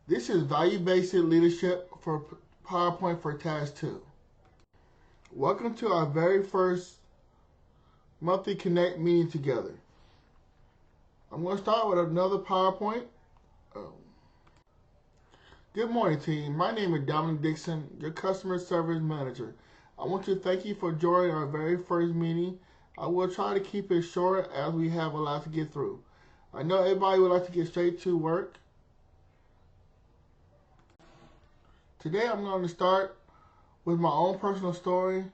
This is Value-Based Leadership for PowerPoint for Task 2. Welcome to our very first monthly Connect meeting together. I'm going to start with another PowerPoint. Good morning, team. My name is Domonick Dixson, your Customer Service Manager. I want to thank you for joining our very first meeting. I will try to keep it short as we have a lot to get through. I know everybody would like to get straight to work. Today I'm going to start with my own personal story,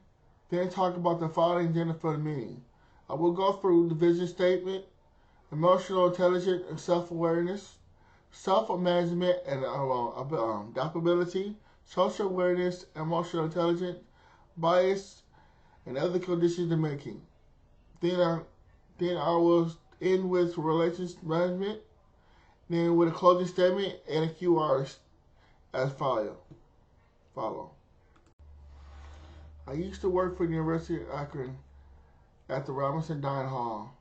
then talk about the following agenda for the meeting. I will go through the vision statement, emotional intelligence and self-awareness, self-management and adaptability, social awareness, emotional intelligence, bias, and ethical decision making. Then I will end with relations management, then with a closing statement and a QR as follow. I used to work for the University of Akron at the Robinson Dine Hall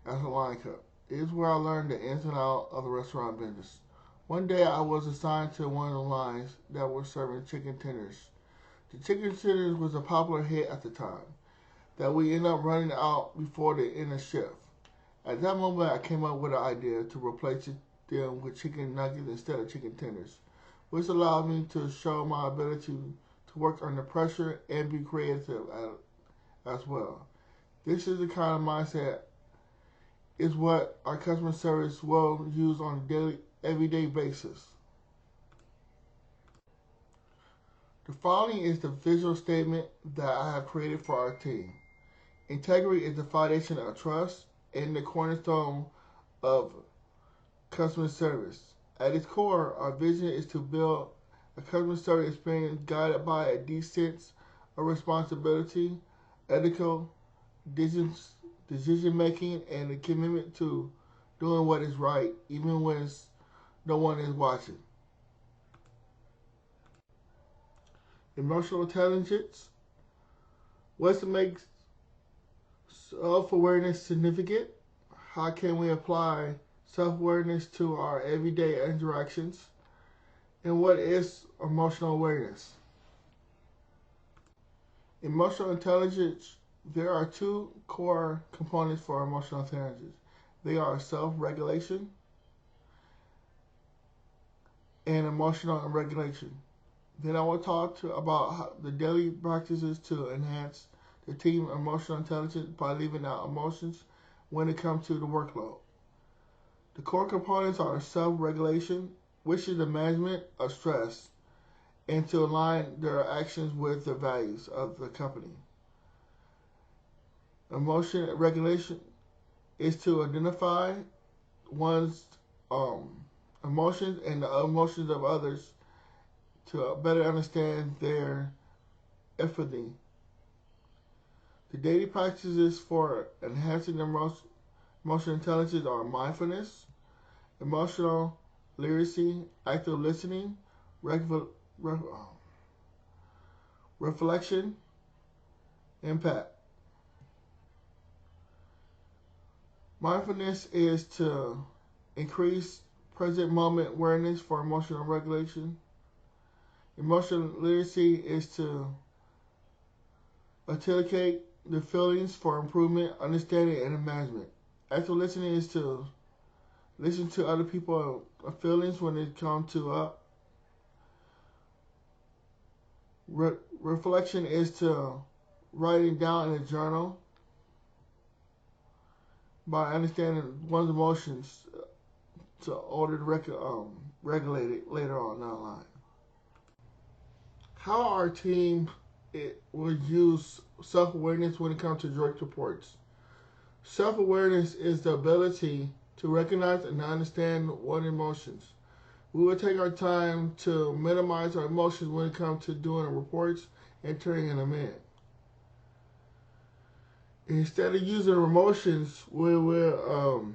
as a line cook. It is where I learned the ins and outs of the restaurant business. One day I was assigned to one of the lines that were serving chicken tenders. The chicken tenders was a popular hit at the time that we ended up running out before the end of shift. At that moment I came up with an idea to replace them with chicken nuggets instead of chicken tenders, which allowed me to show my ability to work under pressure and be creative as well. This is the kind of mindset is what our customer service will use on a daily, everyday basis. The following is the visual statement that I have created for our team. Integrity is the foundation of trust and the cornerstone of customer service. At its core, our vision is to build a customer service experience guided by a deep sense of responsibility, ethical decision making, and a commitment to doing what is right, even when no one is watching. Emotional intelligence. What makes self-awareness significant? How can we apply self-awareness to our everyday interactions? And what is emotional awareness? Emotional intelligence. There are two core components for emotional intelligence. They are self-regulation and emotional regulation. Then I will talk about the daily practices to enhance the team emotional intelligence by leaving out emotions when it comes to the workload. The core components are self-regulation, which is the management of stress, and to align their actions with the values of the company. Emotion regulation is to identify one's emotions and the emotions of others to better understand their empathy. The daily practices for enhancing emotional intelligence are mindfulness, emotional literacy, active listening, reflection, impact. Mindfulness is to increase present moment awareness for emotional regulation. Emotional literacy is to articulate the feelings for improvement, understanding, and management. Active listening is to listen to other people's feelings when they come to up. Reflection is to writing down in a journal by understanding one's emotions to order to regulate it later on down the line. How our team will use self-awareness when it comes to direct reports. Self-awareness is the ability to recognize and understand one's emotions. We will take our time to minimize our emotions when it comes to doing reports and turning them in. Instead of using our emotions, we will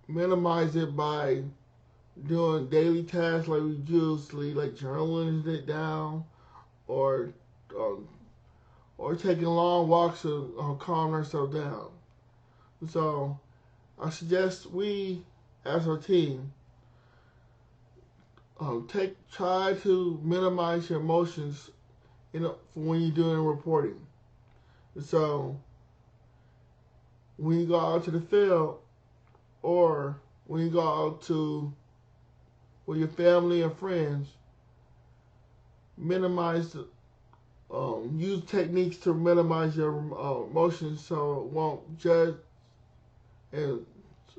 minimize it by doing daily tasks like we usually, like journaling it down, or taking long walks to calm ourselves down. So I suggest we, as our team, try to minimize your emotions when you're doing reporting. So when you go out to the field, or when you go out to with your family and friends, minimize use techniques to minimize your emotions, so it won't judge and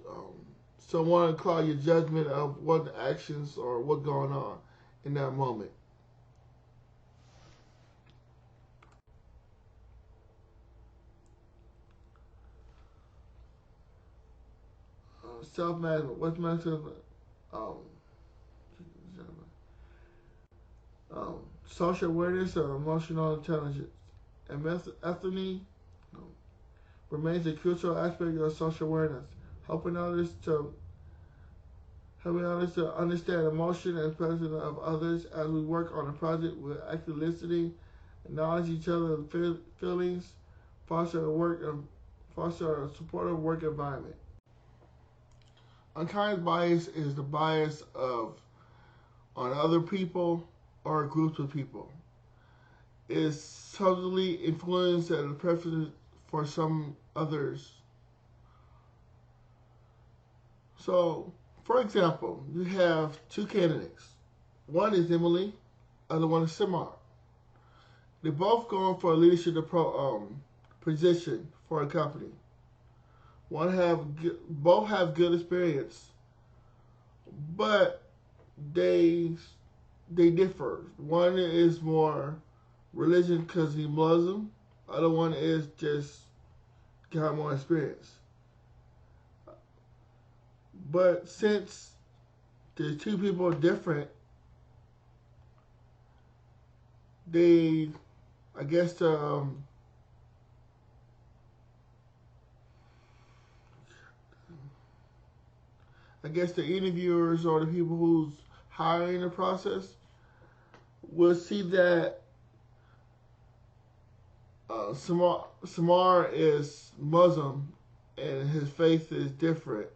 um, so won't cloud your judgment of what the actions or what's going on in that moment. Self-management. What's management? Um, Social awareness or emotional intelligence. And empathy remains a crucial aspect of social awareness, helping others to understand emotion and presence of others. As we work on a project, we're actively listening, acknowledge each other's feelings, foster a supportive work environment. Unconscious bias is the bias of on other people or groups of people. It is subtly influenced and preference for some others. So, for example, you have two candidates. One is Emily, other one is Samar. They're both going for a leadership position for a company. Both have good experience, but they differ. One is more religion because he's Muslim. Other one is just got more experience. But since the two people are different, they, I guess the interviewers or the people who's hiring the process will see that Samar is Muslim and his faith is different.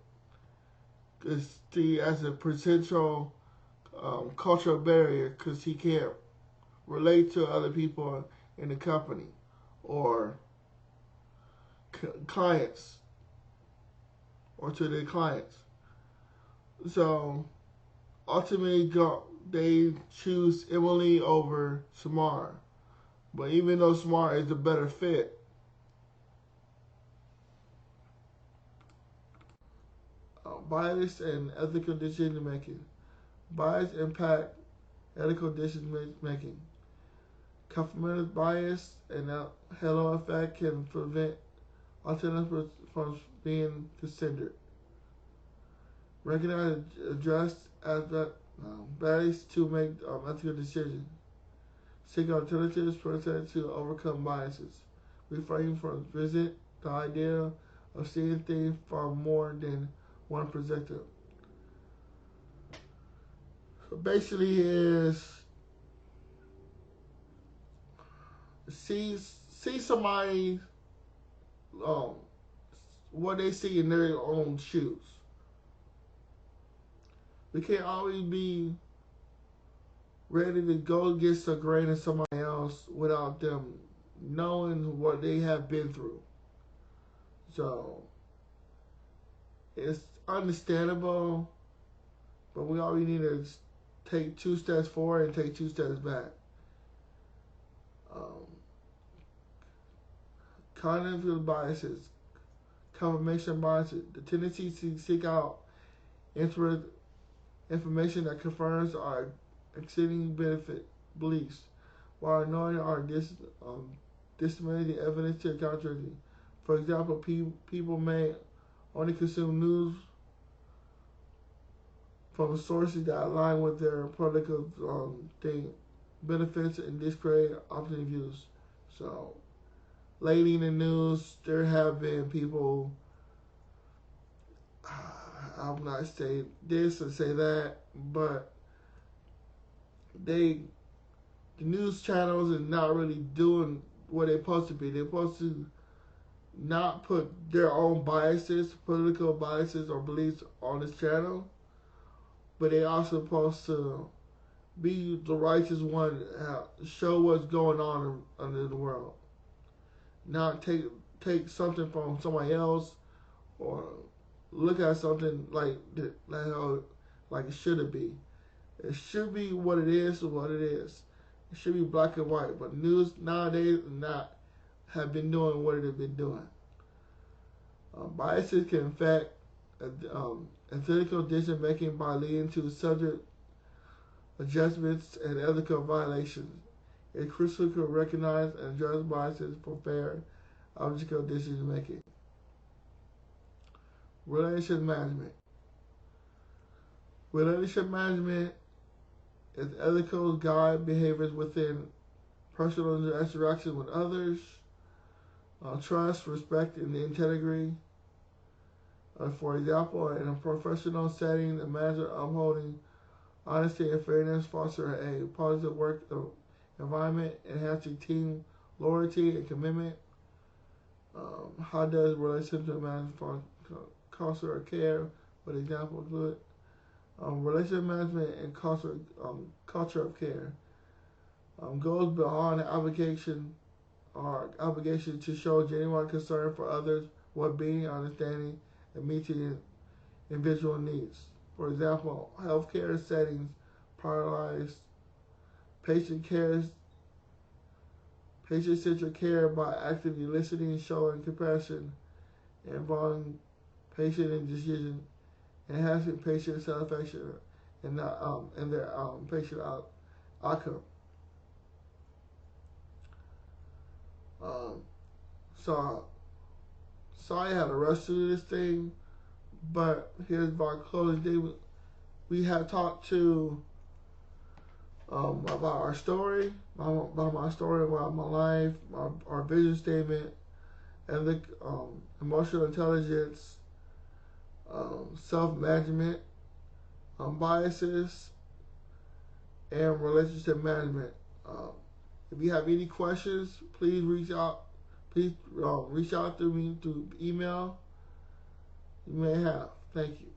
Because he has a potential cultural barrier because he can't relate to other people in the company or clients or to their clients. So ultimately, they choose Emily over Samar. But even though Samar is a better fit, bias and ethical decision making. Bias impact ethical decision making. Confirmative bias and halo effect can prevent alternatives from being considered. Recognize and address as bias to make ethical decisions. Seek alternatives to overcome biases. Refrain from visit the idea of seeing things from more than one perspective. So basically is see somebody um, what they see in their own shoes. We can't always be ready to go against the grain of somebody else without them knowing what they have been through. So it's understandable, but we always need to take 2 steps forward and take 2 steps back. Cognitive biases, confirmation biases, the tendency to seek out information that confirms our exceeding benefit beliefs, while ignoring our disseminating evidence to the contrary. For example, people may only consume news from sources that align with their political benefits and discredit opposite views. So, lately in the news, there have been people, I'm not saying this or say that, but the news channels are not really doing what they're supposed to be. They're supposed to not put their own biases, political biases or beliefs on this channel, but they also supposed to be the righteous one, show what's going on in the world, not take something from somebody else or look at something like it shouldn't be. It should be what it is. What it is. It should be black and white. But news nowadays not have been doing what it has been doing. Biases can affect ethical decision making by leading to subject adjustments and ethical violations. It's crucial to recognize and address biases for fair, objective decision making. Relationship management. Relationship management is ethical guide behaviors within personal interaction with others, trust, respect, and integrity. For example, in a professional setting, the manager upholding honesty and fairness foster a positive work environment, enhancing team loyalty and commitment. How does relationship management culture of care? What examples include relationship management and culture of care goes beyond obligation to show genuine concern for others, well-being, understanding, and meeting individual needs. For example, healthcare settings prioritize patient-centered care by actively listening, showing compassion, and involving patient in decision, enhancing patient satisfaction and their patient outcome. So sorry I had to rush through this thing, but here's my closing statement. We have talked to about our story, about my story, about my life, our vision statement, and the emotional intelligence, self-management, biases, and relationship management. If you have any questions, please reach out. Please reach out to me through email. You may have. Thank you.